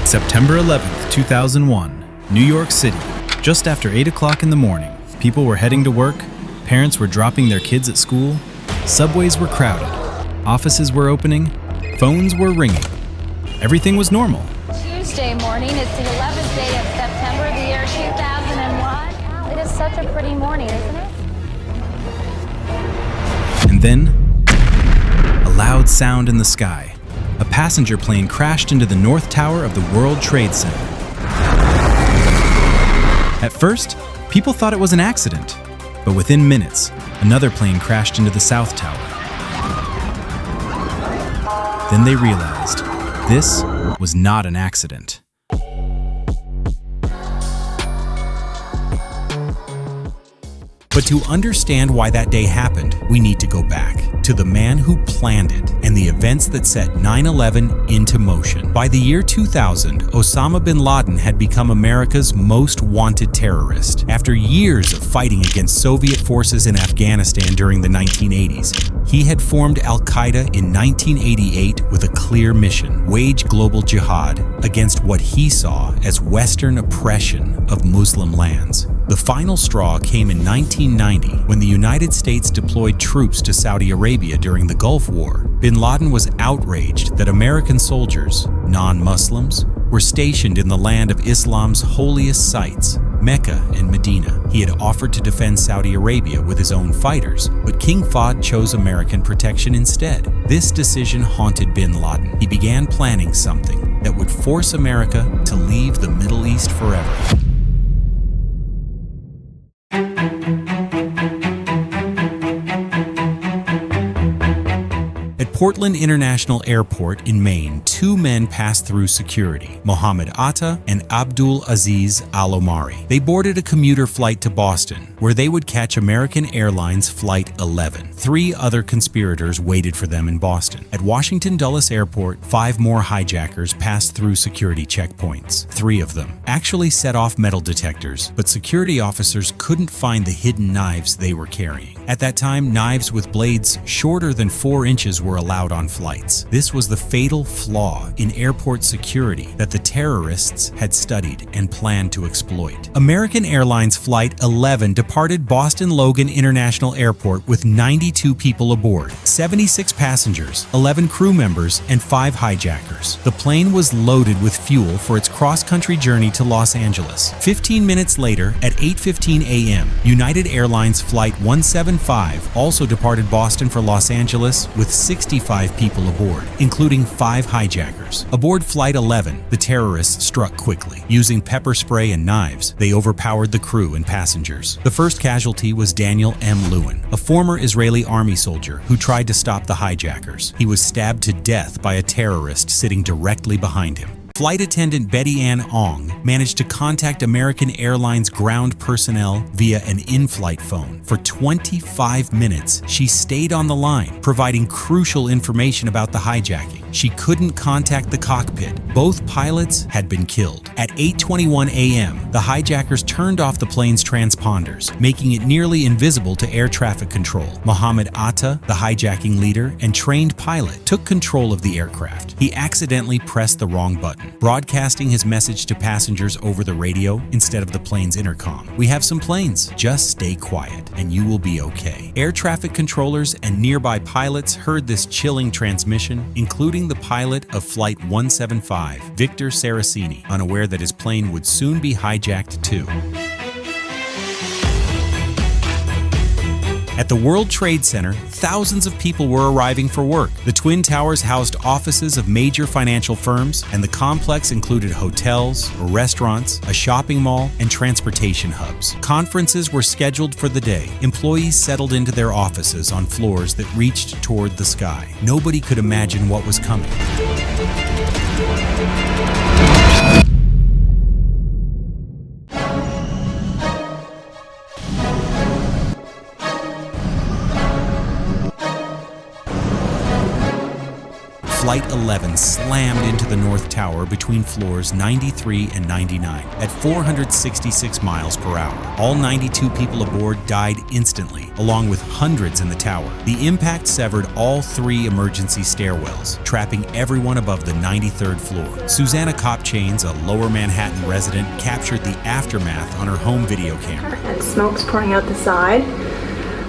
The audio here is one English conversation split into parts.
September 11th, 2001, New York City. Just after 8 o'clock in the morning, people were heading to work, parents were dropping their kids at school, subways were crowded, offices were opening, phones were ringing. Everything was normal. Tuesday morning, it's the 11th day of September, the year 2001. Wow, it is such a pretty morning, isn't it? And then, a loud sound in the sky. A passenger plane crashed into the North Tower of the World Trade Center. At first, people thought it was an accident, but within minutes, another plane crashed into the South Tower. Then they realized this was not an accident. But to understand why that day happened, we need to go back to the man who planned it and the events that set 9/11 into motion. By the year 2000, Osama bin Laden had become America's most wanted terrorist. After years of fighting against Soviet forces in Afghanistan during the 1980s, he had formed Al-Qaeda in 1988 with a clear mission: wage global jihad against what he saw as Western oppression of Muslim lands. The final straw came in 1990 when the United States deployed troops to Saudi Arabia during the Gulf War. Bin Laden was outraged that American soldiers, non-Muslims, were stationed in the land of Islam's holiest sites, Mecca and Medina. He had offered to defend Saudi Arabia with his own fighters, but King Fahd chose American protection instead. This decision haunted bin Laden. He began planning something that would force America to leave the Middle East forever. Portland International Airport in Maine, two men passed through security, Mohammed Atta and Abdul Aziz Al-Omari. They boarded a commuter flight to Boston, where they would catch American Airlines Flight 11. Three other conspirators waited for them in Boston. At Washington Dulles Airport, 5 more hijackers passed through security checkpoints. 3 of them actually set off metal detectors, but security officers couldn't find the hidden knives they were carrying. At that time, knives with blades shorter than 4 inches were allowed on flights. This was the fatal flaw in airport security that the terrorists had studied and planned to exploit. American Airlines Flight 11 departed Boston Logan International Airport with 92 people aboard, 76 passengers, 11 crew members, and 5 hijackers. The plane was loaded with fuel for its cross-country journey to Los Angeles. 15 minutes later, at 8:15 a.m., United Airlines Flight 175 also departed Boston for Los Angeles with 65 people aboard, including 5 hijackers. Aboard Flight 11, the terrorists struck quickly. Using pepper spray and knives, they overpowered the crew and passengers. The first casualty was Daniel M. Lewin, a former Israeli army soldier who tried to stop the hijackers. He was stabbed to death by a terrorist sitting directly behind him. Flight attendant Betty Ann Ong managed to contact American Airlines ground personnel via an in-flight phone. For 25 minutes, she stayed on the line, providing crucial information about the hijacking. She couldn't contact the cockpit. Both pilots had been killed. At 8:21 a.m., the hijackers turned off the plane's transponders, making it nearly invisible to air traffic control. Mohammed Atta, the hijacking leader and trained pilot, took control of the aircraft. He accidentally pressed the wrong button, broadcasting his message to passengers over the radio instead of the plane's intercom. "We have some planes. Just stay quiet and you will be okay." Air traffic controllers and nearby pilots heard this chilling transmission, including the pilot of Flight 175, Victor Saraceni, unaware that his plane would soon be hijacked too. At the World Trade Center, thousands of people were arriving for work. The Twin Towers housed offices of major financial firms, and the complex included hotels, restaurants, a shopping mall, and transportation hubs. Conferences were scheduled for the day. Employees settled into their offices on floors that reached toward the sky. Nobody could imagine what was coming. Flight 11 slammed into the North Tower between floors 93 and 99 at 466 miles per hour. All 92 people aboard died instantly, along with hundreds in the tower. The impact severed all 3 emergency stairwells, trapping everyone above the 93rd floor. Susanna Kopchains, a Lower Manhattan resident, captured the aftermath on her home video camera. And smoke's pouring out the side.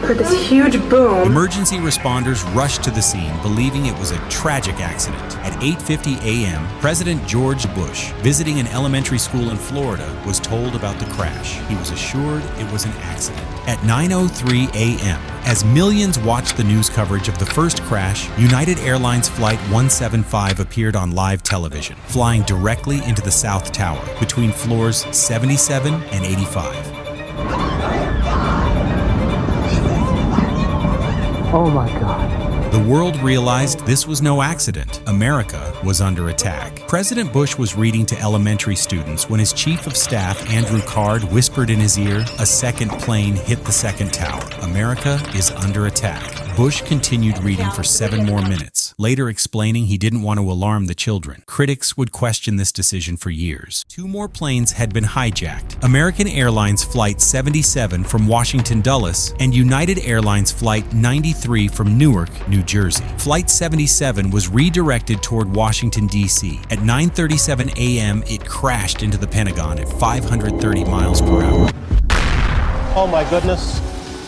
Heard this huge boom. Emergency responders rushed to the scene, believing it was a tragic accident. At 8:50 a.m., President George Bush, visiting an elementary school in Florida, was told about the crash. He was assured it was an accident. At 9:03 a.m., as millions watched the news coverage of the first crash, United Airlines Flight 175 appeared on live television, flying directly into the South Tower between floors 77 and 85. Oh my God. The world realized this was no accident. America was under attack. President Bush was reading to elementary students when his chief of staff, Andrew Card, whispered in his ear, "A second plane hit the second tower. America is under attack." Bush continued reading for 7 more minutes, later explaining he didn't want to alarm the children. Critics would question this decision for years. 2 more planes had been hijacked: American Airlines Flight 77 from Washington Dulles and United Airlines Flight 93 from Newark, New Jersey. Flight 77 was redirected toward Washington, D.C. At 9:37 a.m., it crashed into the Pentagon at 530 miles per hour. Oh my goodness.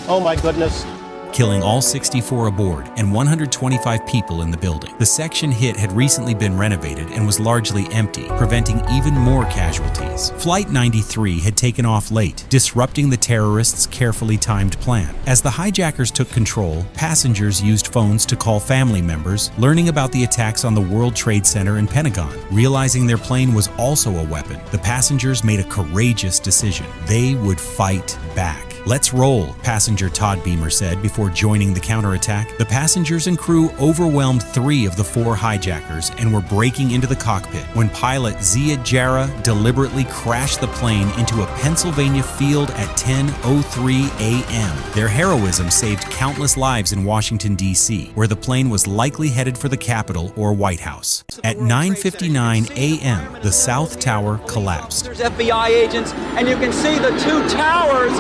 Oh my goodness. Killing all 64 aboard and 125 people in the building. The section hit had recently been renovated and was largely empty, preventing even more casualties. Flight 93 had taken off late, disrupting the terrorists' carefully timed plan. As the hijackers took control, passengers used phones to call family members, learning about the attacks on the World Trade Center and Pentagon. Realizing their plane was also a weapon, the passengers made a courageous decision. They would fight back. "Let's roll," passenger Todd Beamer said before joining the counterattack. The passengers and crew overwhelmed 3 of the 4 hijackers and were breaking into the cockpit when pilot Zia Jarrah deliberately crashed the plane into a Pennsylvania field at 10:03 a.m. Their heroism saved countless lives in Washington, D.C., where the plane was likely headed for the Capitol or White House. At 9:59 a.m., the South Tower collapsed. There's FBI agents, and you can see the 2 towers.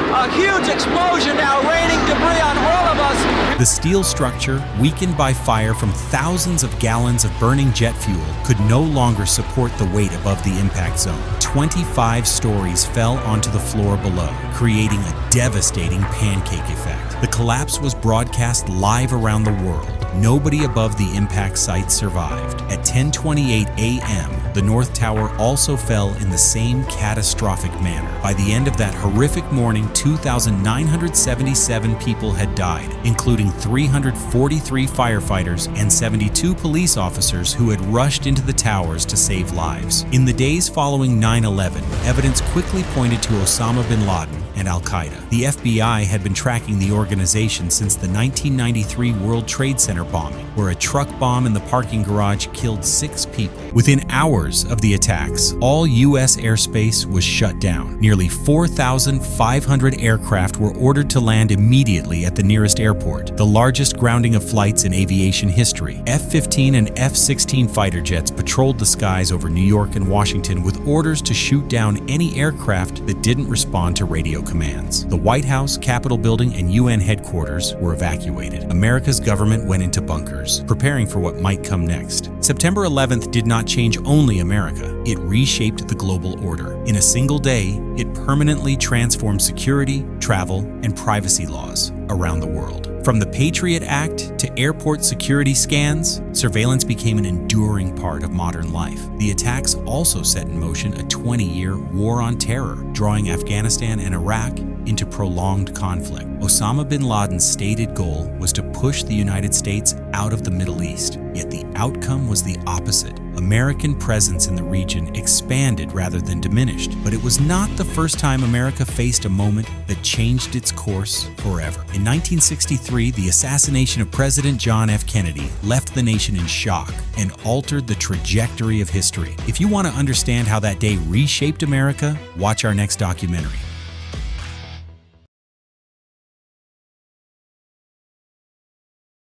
A huge explosion now, raining debris on all of us. The steel structure, weakened by fire from thousands of gallons of burning jet fuel, could no longer support the weight above the impact zone. 25 stories fell onto the floor below, creating a devastating pancake effect. The collapse was broadcast live around the world. Nobody above the impact site survived. At 10:28 a.m., the North Tower also fell in the same catastrophic manner. By the end of that horrific morning, 2,977 people had died, including 343 firefighters and 72 police officers who had rushed into the towers to save lives. In the days following 9/11, evidence quickly pointed to Osama bin Laden and Al-Qaeda. The FBI had been tracking the organization since the 1993 World Trade Center bombing, where a truck bomb in the parking garage killed 6 people. Within hours of the attacks, all U.S. airspace was shut down. Nearly 4,500 aircraft were ordered to land immediately at the nearest airport, the largest grounding of flights in aviation history. F-15 and F-16 fighter jets patrolled the skies over New York and Washington with orders to shoot down any aircraft that didn't respond to radio commands. The White House, Capitol Building, and UN headquarters were evacuated. America's government went into bunkers, preparing for what might come next. September 11th did not change only America. It reshaped the global order. In a single day, it permanently transformed security, travel, and privacy laws around the world. From the Patriot Act to airport security scans, surveillance became an enduring part of modern life. The attacks also set in motion a 20-year war on terror, drawing Afghanistan and Iraq into prolonged conflict. Osama bin Laden's stated goal was to push the United States out of the Middle East, yet the outcome was the opposite. American presence in the region expanded rather than diminished, but it was not the first time America faced a moment that changed its course forever. In 1963, the assassination of President John F. Kennedy left the nation in shock and altered the trajectory of history. If you want to understand how that day reshaped America, watch our next documentary.